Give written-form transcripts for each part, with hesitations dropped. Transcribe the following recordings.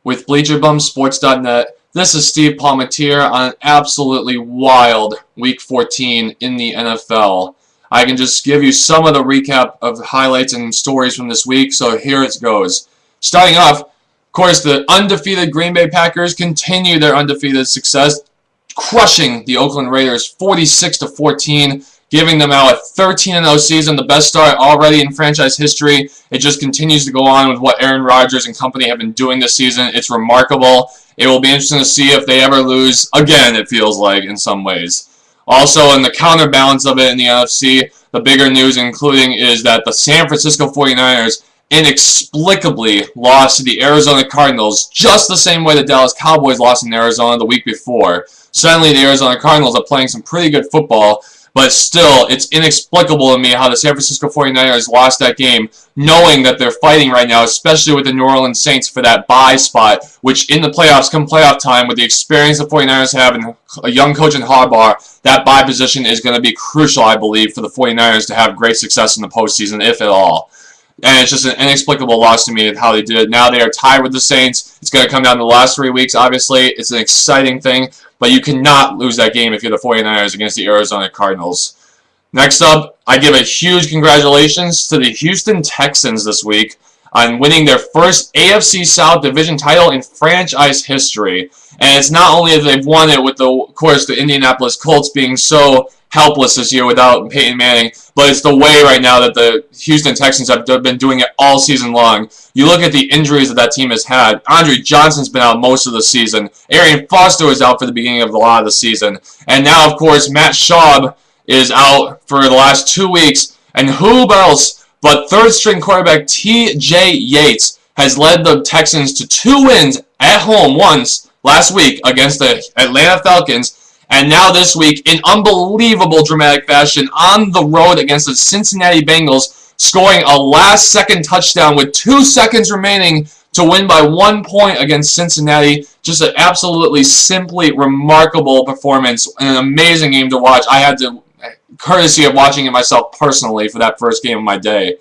with BleacherBumSports.net. This is Steve Palmatier on an absolutely wild Week 14 in the NFL. I can just give you some of the recap of highlights and stories from this week, so here it goes. Starting off, of course, the undefeated Green Bay Packers continue their undefeated success, crushing the Oakland Raiders 46-14, giving them out a 13-0 season, the best start already in franchise history. It just continues to go on with what Aaron Rodgers and company have been doing this season. It's remarkable. It will be interesting to see if they ever lose again, it feels like, in some ways. Also, in the counterbalance of it in the NFC, the bigger news including is that the San Francisco 49ers inexplicably lost to the Arizona Cardinals just the same way the Dallas Cowboys lost in Arizona the week before. Suddenly, the Arizona Cardinals are playing some pretty good football, but still, it's inexplicable to me how the San Francisco 49ers lost that game, knowing that they're fighting right now, especially with the New Orleans Saints for that bye spot, which in the playoffs, come playoff time, with the experience the 49ers have and a young coach in Harbaugh, that bye position is going to be crucial, I believe, for the 49ers to have great success in the postseason, if at all. And it's just an inexplicable loss to me how they did it. Now they are tied with the Saints. It's going to come down to the last 3 weeks, obviously. It's an exciting thing, but you cannot lose that game if you're the 49ers against the Arizona Cardinals. Next up, I give a huge congratulations to the Houston Texans this week on winning their first AFC South division title in franchise history. And it's not only that they've won it with, of course, the Indianapolis Colts being so helpless this year without Peyton Manning, but it's the way right now that the Houston Texans have been doing it all season long. You look at the injuries that team has had. Andre Johnson's been out most of the season. Arian Foster was out for the beginning of a lot of the season. And now, of course, Matt Schaub is out for the last 2 weeks. And who else but third-string quarterback T.J.Yates has led the Texans to 2 wins at home once last week against the Atlanta Falcons. And now this week, in unbelievable dramatic fashion, on the road against the Cincinnati Bengals, scoring a last-second touchdown with 2 seconds remaining to win by 1 point against Cincinnati. Just an absolutely simply remarkable performance and an amazing game to watch. I had the courtesy of watching it myself personally for that first game of my day.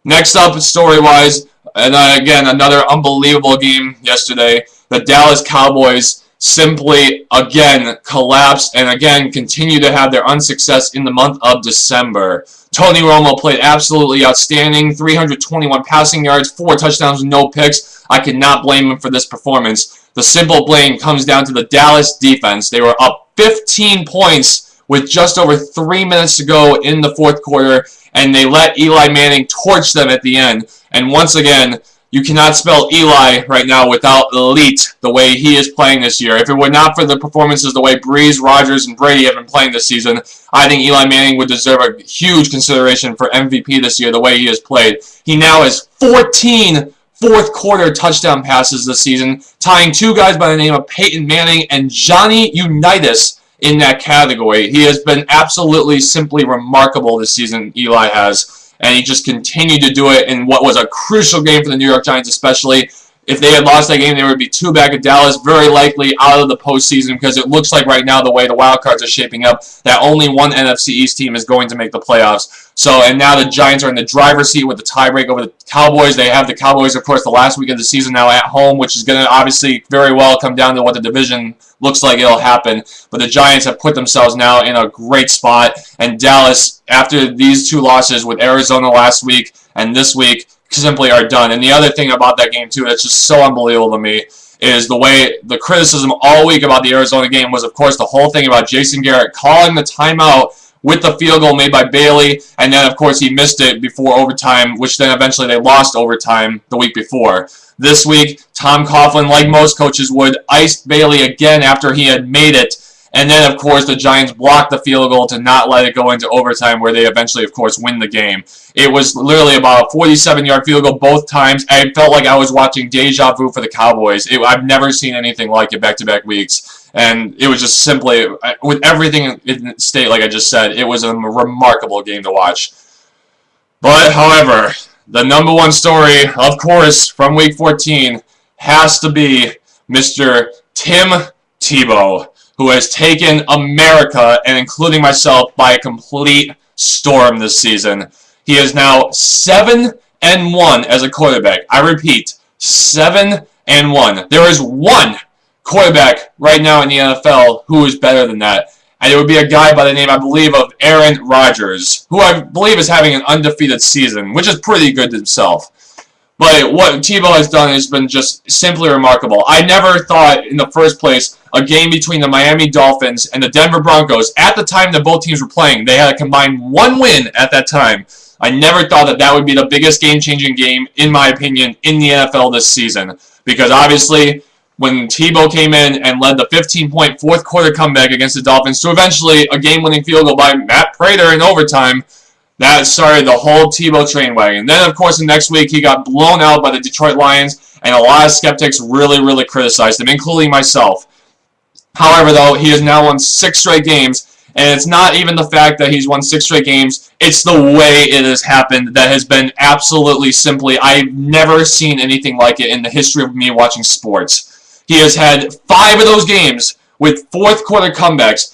Next up, story-wise, and again, another unbelievable game yesterday. The Dallas Cowboys simply, again, collapsed and, again, continue to have their unsuccess in the month of December. Tony Romo played absolutely outstanding, 321 passing yards, 4 touchdowns, no picks. I cannot blame him for this performance. The simple blame comes down to the Dallas defense. They were up 15 points with just over 3 minutes to go in the fourth quarter, and they let Eli Manning torch them at the end. And once again, you cannot spell Eli right now without elite the way he is playing this year. If it were not for the performances the way Breeze, Rodgers, and Brady have been playing this season, I think Eli Manning would deserve a huge consideration for MVP this year the way he has played. He now has 14 fourth-quarter touchdown passes this season, tying 2 guys by the name of Peyton Manning and Johnny Unitas in that category. He has been absolutely simply remarkable this season, Eli has. And he just continued to do it in what was a crucial game for the New York Giants especially. If they had lost that game, they would be 2 back at Dallas, very likely out of the postseason, because it looks like right now, the way the wild cards are shaping up, that only one NFC East team is going to make the playoffs. So, and now the Giants are in the driver's seat with the tiebreak over the Cowboys. They have the Cowboys, of course, the last week of the season now at home, which is going to obviously very well come down to what the division looks like it'll happen. But the Giants have put themselves now in a great spot. And Dallas, after these 2 losses with Arizona last week and this week, simply are done. And the other thing about that game, too, that's just so unbelievable to me, is the way the criticism all week about the Arizona game was, of course, the whole thing about Jason Garrett calling the timeout with the field goal made by Bailey, and then, of course, he missed it before overtime, which then eventually they lost overtime the week before. This week, Tom Coughlin, like most coaches would, iced Bailey again after he had made it. And then, of course, the Giants blocked the field goal to not let it go into overtime, where they eventually, of course, win the game. It was literally about a 47-yard field goal both times. I felt like I was watching deja vu for the Cowboys. I've never seen anything like it back-to-back weeks. And it was just simply, with everything in state, like I just said, it was a remarkable game to watch. But, however, the number one story, of course, from Week 14 has to be Mr. Tim Tebow, who has taken America, and including myself, by a complete storm this season. He is now 7-1 as a quarterback. I repeat, 7-1. There is one quarterback right now in the NFL who is better than that. And it would be a guy by the name, I believe, of Aaron Rodgers, who I believe is having an undefeated season, which is pretty good himself. But what Tebow has done has been just simply remarkable. I never thought in the first place a game between the Miami Dolphins and the Denver Broncos, at the time that both teams were playing, they had a combined one win at that time. I never thought that that would be the biggest game-changing game, in my opinion, in the NFL this season. Because obviously, when Tebow came in and led the 15-point fourth-quarter comeback against the Dolphins to eventually a game-winning field goal by Matt Prater in overtime, that started the whole Tebow train wagon. Then, of course, the next week, he got blown out by the Detroit Lions, and a lot of skeptics really criticized him, including myself. However, though, he has now won 6 straight games, and it's not even the fact that he's won 6 straight games, it's the way it has happened that has been absolutely simply, I've never seen anything like it in the history of me watching sports. He has had 5 of those games with fourth-quarter comebacks.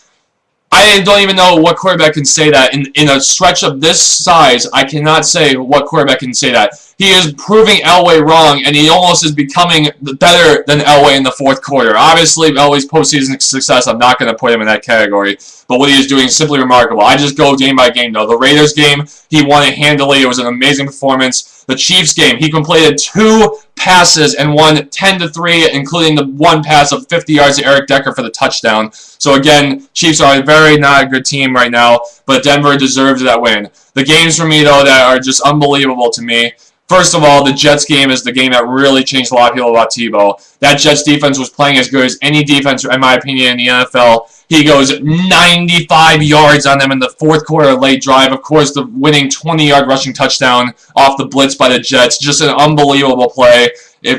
I don't even know what quarterback can say that. In a stretch of this size, I cannot say what quarterback can say that. He is proving Elway wrong, and he almost is becoming better than Elway in the fourth quarter. Obviously, Elway's postseason success, I'm not going to put him in that category. But what he is doing is simply remarkable. I just go game by game, though. The Raiders game, he won it handily. It was an amazing performance. The Chiefs game, he completed 2 passes and won 10-3, including the 1 pass of 50 yards to Eric Decker for the touchdown. So again, Chiefs are very not a good team right now, but Denver deserves that win. The games for me, though, that are just unbelievable to me. First of all, the Jets game is the game that really changed a lot of people about Tebow. That Jets defense was playing as good as any defense, in my opinion, in the NFL. He goes 95 yards on them in the fourth quarter late drive. Of course, the winning 20-yard rushing touchdown off the blitz by the Jets. Just an unbelievable play.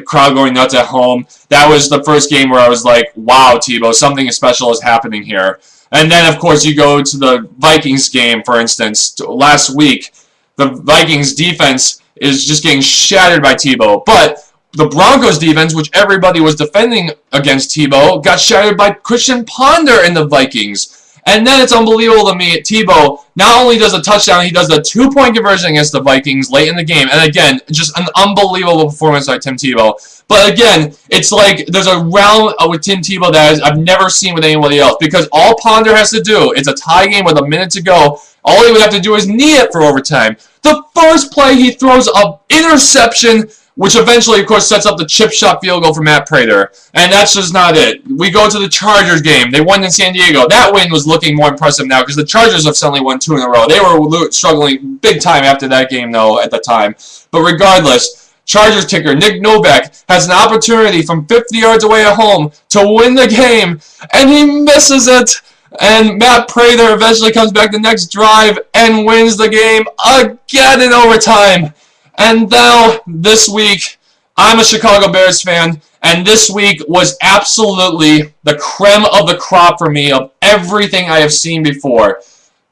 Crowd going nuts at home. That was the first game where I was like, wow, Tebow, something special is happening here. And then, of course, you go to the Vikings game, for instance. Last week, the Vikings defense is just getting shattered by Tebow. But the Broncos defense, which everybody was defending against Tebow, got shattered by Christian Ponder in the Vikings. And then it's unbelievable to me, Tebow not only does a touchdown, he does a 2-point conversion against the Vikings late in the game. And again, just an unbelievable performance by Tim Tebow. But again, it's like there's a round with Tim Tebow that I've never seen with anybody else. Because all Ponder has to do, it's a tie game with a minute to go, all he would have to do is knee it for overtime. The first play, he throws an interception, which eventually, of course, sets up the chip shot field goal for Matt Prater. And that's just not it. We go to the Chargers game. They won in San Diego. That win was looking more impressive now because the Chargers have suddenly won 2 in a row. They were struggling big time after that game, though, at the time. But regardless, Chargers kicker Nick Novak has an opportunity from 50 yards away at home to win the game, and he misses it. And Matt Prater eventually comes back the next drive and wins the game again in overtime. And now, this week, I'm a Chicago Bears fan, and this week was absolutely the creme of the crop for me of everything I have seen before.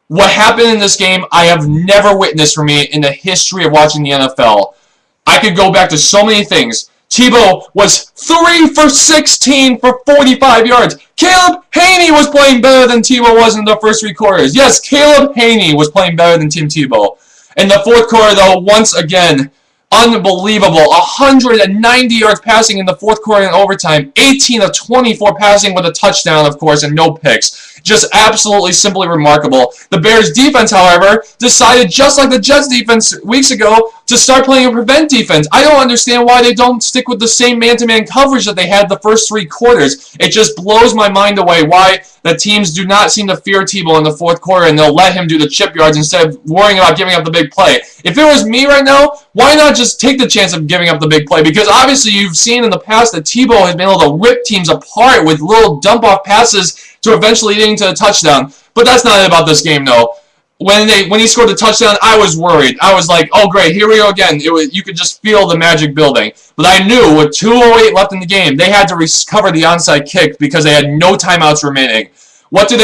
What happened in this game, I have never witnessed for me in the history of watching the NFL. I could go back to so many things. Tebow was 3 for 16 for 45 yards. Caleb Haney was playing better than Tebow was in the first 3 quarters. Yes, Caleb Haney was playing better than Tim Tebow. In the fourth quarter, though, once again, unbelievable. 190 yards passing in the fourth quarter in overtime. 18 of 24 passing with a touchdown, of course, and no picks. Just absolutely simply remarkable. The Bears defense, however, decided, just like the Jets defense weeks ago, to start playing a prevent defense. I don't understand why they don't stick with the same man-to-man coverage that they had the first 3 quarters. It just blows my mind away why the teams do not seem to fear Tebow in the fourth quarter, and they'll let him do the chip yards instead of worrying about giving up the big play. If it was me right now, why not just take the chance of giving up the big play? Because obviously you've seen in the past that Tebow has been able to rip teams apart with little dump-off passes to eventually leading to a touchdown. But that's not it about this game, though. When he scored the touchdown, I was worried. I was like, oh, great, here we go again. You could just feel the magic building. But I knew with 2:08 left in the game, they had to recover the onside kick because they had no timeouts remaining. What do?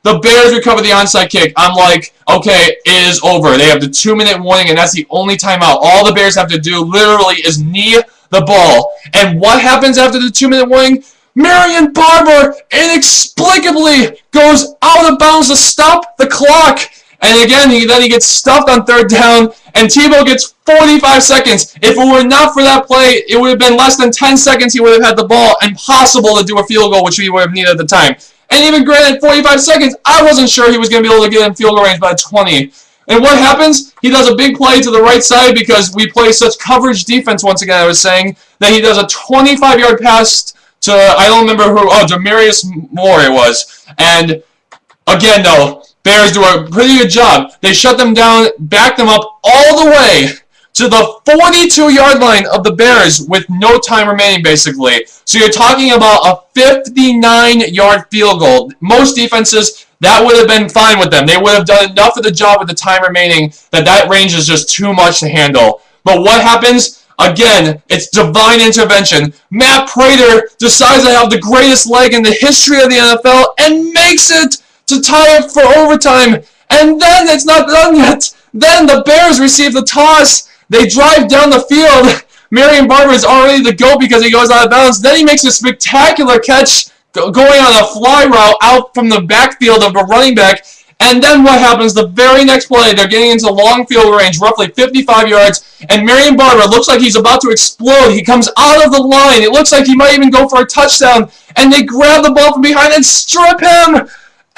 The Bears recover the onside kick. I'm like, okay, it is over. They have the 2-minute warning, and that's the only timeout. All the Bears have to do literally is knee the ball. And what happens after the 2-minute warning? Marion Barber inexplicably goes out of bounds to stop the clock. And again, then he gets stuffed on third down, and Tebow gets 45 seconds. If it were not for that play, it would have been less than 10 seconds he would have had the ball. Impossible to do a field goal, which he would have needed at the time. And even granted, 45 seconds, I wasn't sure he was going to be able to get in field goal range by 20. And what happens? He does a big play to the right side because we play such coverage defense, once again, I was saying, that he does a 25-yard pass to, I don't remember who, Demarius Moore it was. And again, though, Bears do a pretty good job. They shut them down, back them up all the way to the 42-yard line of the Bears with no time remaining, basically. So you're talking about a 59-yard field goal. Most defenses, that would have been fine with them. They would have done enough of the job with the time remaining that range is just too much to handle. But what happens? Again, it's divine intervention. Matt Prater decides to have the greatest leg in the history of the NFL and makes it to tie it for overtime. And then it's not done yet. Then the Bears receive the toss. They drive down the field. Marion Barber is already to go because he goes out of bounds. Then he makes a spectacular catch going on a fly route out from the backfield of a running back. And then what happens? The very next play, they're getting into long field range, roughly 55 yards, and Marion Barber looks like he's about to explode. He comes out of the line. It looks like he might even go for a touchdown, and they grab the ball from behind and strip him.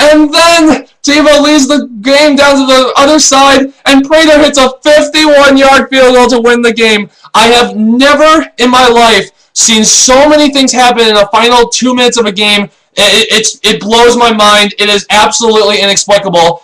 And then Tebow leads the game down to the other side, and Prater hits a 51-yard field goal to win the game. I have never in my life seen so many things happen in the final 2 minutes of a game. It blows my mind. It is absolutely inexplicable.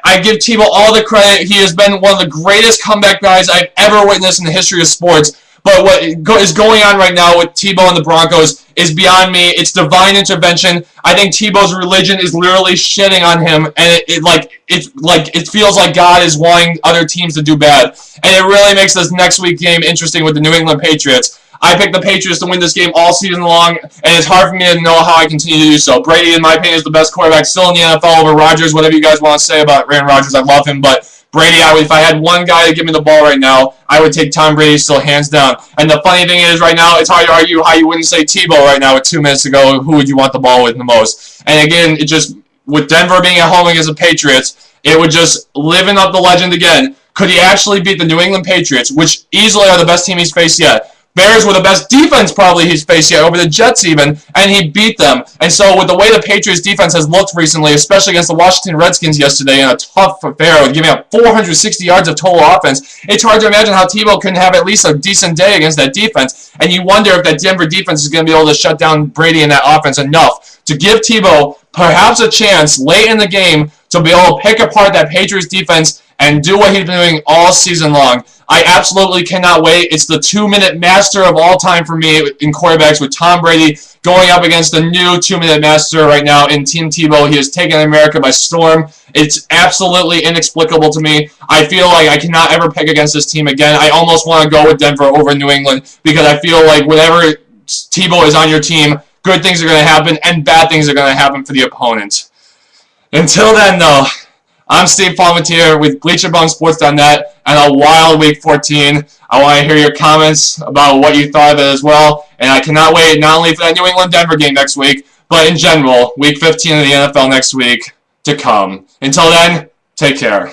I give Tebow all the credit. He has been one of the greatest comeback guys I've ever witnessed in the history of sports. But what is going on right now with Tebow and the Broncos is beyond me. It's divine intervention. I think Tebow's religion is literally shitting on him, and it feels like God is wanting other teams to do bad. And it really makes this next week game interesting with the New England Patriots. I picked the Patriots to win this game all season long, and it's hard for me to know how I continue to do so. Brady, in my opinion, is the best quarterback still in the NFL over Rodgers. Whatever you guys want to say about Aaron Rodgers, I love him, but Brady, if I had one guy to give me the ball right now, I would take Tom Brady still hands down. And the funny thing is right now, it's hard to argue how you wouldn't say Tebow right now with 2 minutes ago. Who would you want the ball with the most? And again, it just, with Denver being at home against the Patriots, it would just living up the legend again. Could he actually beat the New England Patriots, which easily are the best team he's faced yet? Bears were the best defense probably he's faced yet, over the Jets even, and he beat them. And so with the way the Patriots defense has looked recently, especially against the Washington Redskins yesterday in a tough affair, giving up 460 yards of total offense, it's hard to imagine how Tebow can have at least a decent day against that defense. And you wonder if that Denver defense is going to be able to shut down Brady in that offense enough to give Tebow perhaps a chance late in the game to be able to pick apart that Patriots defense and do what he's been doing all season long. I absolutely cannot wait. It's the 2-minute master of all time for me in quarterbacks, with Tom Brady going up against the new 2-minute master right now in Tim Tebow. He has taken America by storm. It's absolutely inexplicable to me. I feel like I cannot ever pick against this team again. I almost want to go with Denver over New England because I feel like whenever Tebow is on your team, good things are going to happen and bad things are going to happen for the opponent. Until then, though, I'm Steve Palmatier with BleacherBumSports.net and a wild Week 14. I want to hear your comments about what you thought of it as well. And I cannot wait not only for that New England-Denver game next week, but in general, Week 15 of the NFL next week to come. Until then, take care.